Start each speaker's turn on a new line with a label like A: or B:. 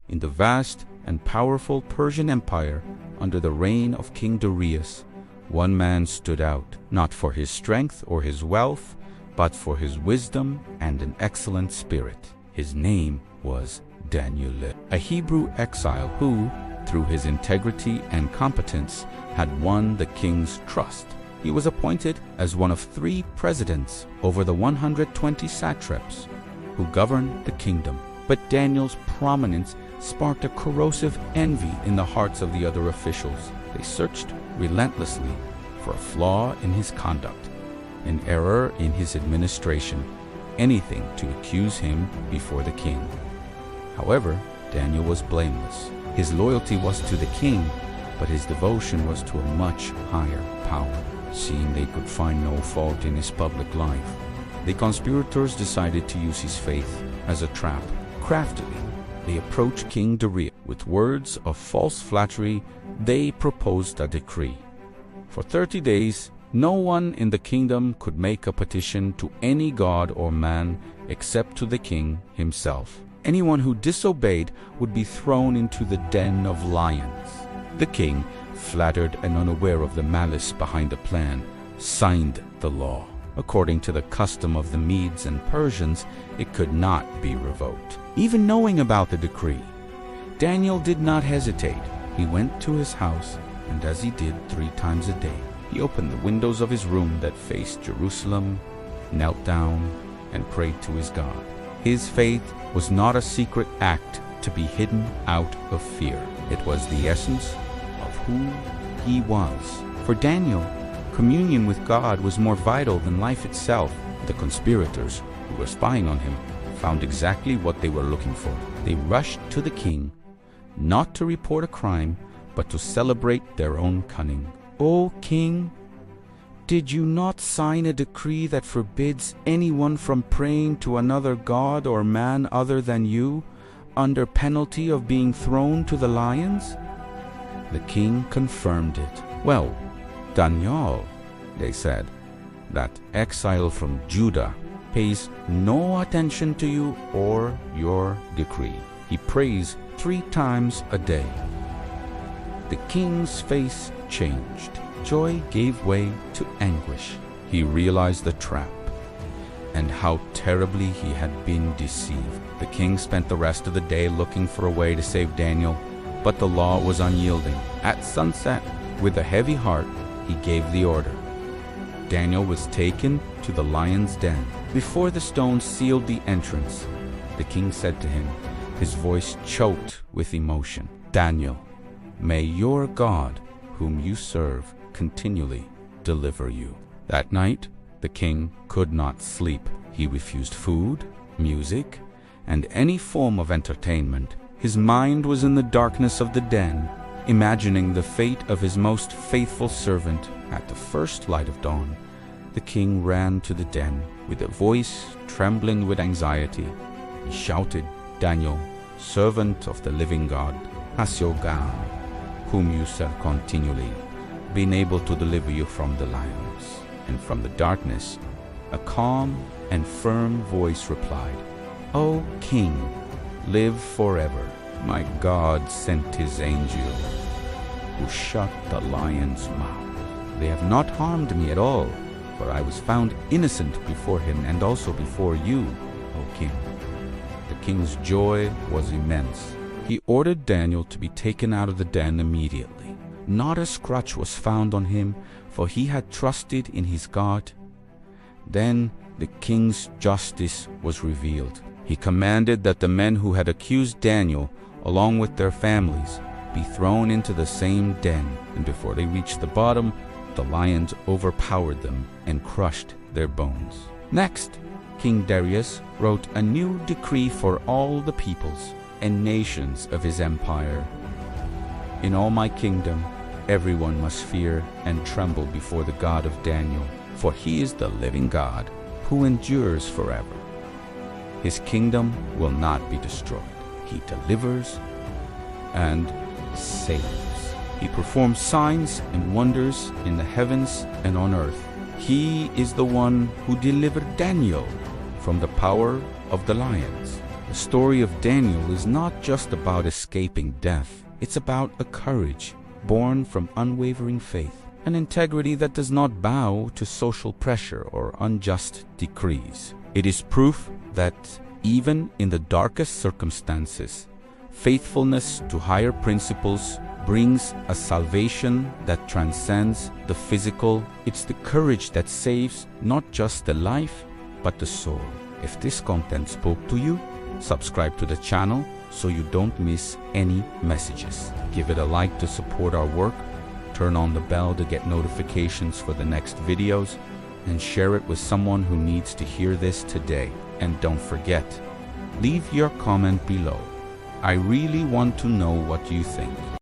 A: In the vast and powerful Persian Empire, under the reign of King Darius, one man stood out, not for his strength or his wealth, but for his wisdom and an excellent spirit. His name was Daniel, a Hebrew exile who, through his integrity and competence, had won the king's trust. He was appointed as one of 3 presidents over the 120 satraps who governed the kingdom. But Daniel's prominence sparked a corrosive envy in the hearts of the other officials. They searched relentlessly for a flaw in his conduct, an error in his administration, anything to accuse him before the king. However, Daniel was blameless. His loyalty was to the king, but his devotion was to a much higher power. Seeing they could find no fault in his public life, the conspirators decided to use his faith as a trap. Craftily, they approached King Darius. With words of false flattery, they proposed a decree. For 30 days, no one in the kingdom could make a petition to any god or man except to the king himself. Anyone who disobeyed would be thrown into the den of lions. The king, flattered and unaware of the malice behind the plan, signed the law. According to the custom of the Medes and Persians, it could not be revoked. Even knowing about the decree, Daniel did not hesitate. He went to his house, and as he did 3 times a day, he opened the windows of his room that faced Jerusalem, knelt down, and prayed to his God. His faith was not a secret act to be hidden out of fear. It was the essence of who he was. For Daniel, communion with God was more vital than life itself. The conspirators who were spying on him found exactly what they were looking for. They rushed to the king, not to report a crime, but to celebrate their own cunning. "O king, did you not sign a decree that forbids anyone from praying to another god or man other than you, under penalty of being thrown to the lions?" The king confirmed it. "Well, Daniel," they said, "that exile from Judah pays no attention to you or your decree. He prays 3 times a day." The king's face changed. Joy gave way to anguish. He realized the trap and how terribly he had been deceived. The king spent the rest of the day looking for a way to save Daniel, but the law was unyielding. At sunset, with a heavy heart, he gave the order. Daniel was taken to the lion's den. Before the stone sealed the entrance, the king said to him, his voice choked with emotion, "Daniel, may your God, whom you serve, continually deliver you." That night, the king could not sleep. He refused food, music, and any form of entertainment. His mind was in the darkness of the den, imagining the fate of his most faithful servant. At the first light of dawn, the king ran to the den with a voice trembling with anxiety. He shouted, "Daniel, servant of the living God, has your God, whom you serve continually, been able to deliver you from the lions?" And from the darkness, a calm and firm voice replied, "O king, live forever. My God sent his angel, who shut the lion's mouth. They have not harmed me at all, for I was found innocent before him and also before you, O king." The king's joy was immense. He ordered Daniel to be taken out of the den immediately. Not a scratch was found on him, for he had trusted in his God. Then the king's justice was revealed. He commanded that the men who had accused Daniel, along with their families, be thrown into the same den, and before they reached the bottom, the lions overpowered them and crushed their bones. Next, King Darius wrote a new decree for all the peoples and nations of his empire. "In all my kingdom, everyone must fear and tremble before the God of Daniel, for he is the living God who endures forever. His kingdom will not be destroyed. He delivers and saves. He performs signs and wonders in the heavens and on earth. He is the one who delivered Daniel from the power of the lions." The story of Daniel is not just about escaping death. It's about a courage born from unwavering faith, an integrity that does not bow to social pressure or unjust decrees. It is proof that even in the darkest circumstances, faithfulness to higher principles brings a salvation that transcends the physical. It's the courage that saves not just the life, but the soul. If this content spoke to you, subscribe to the channel so you don't miss any messages. Give it a like to support our work, turn on the bell to get notifications for the next videos, and share it with someone who needs to hear this today. And don't forget, leave your comment below. I really want to know what you think.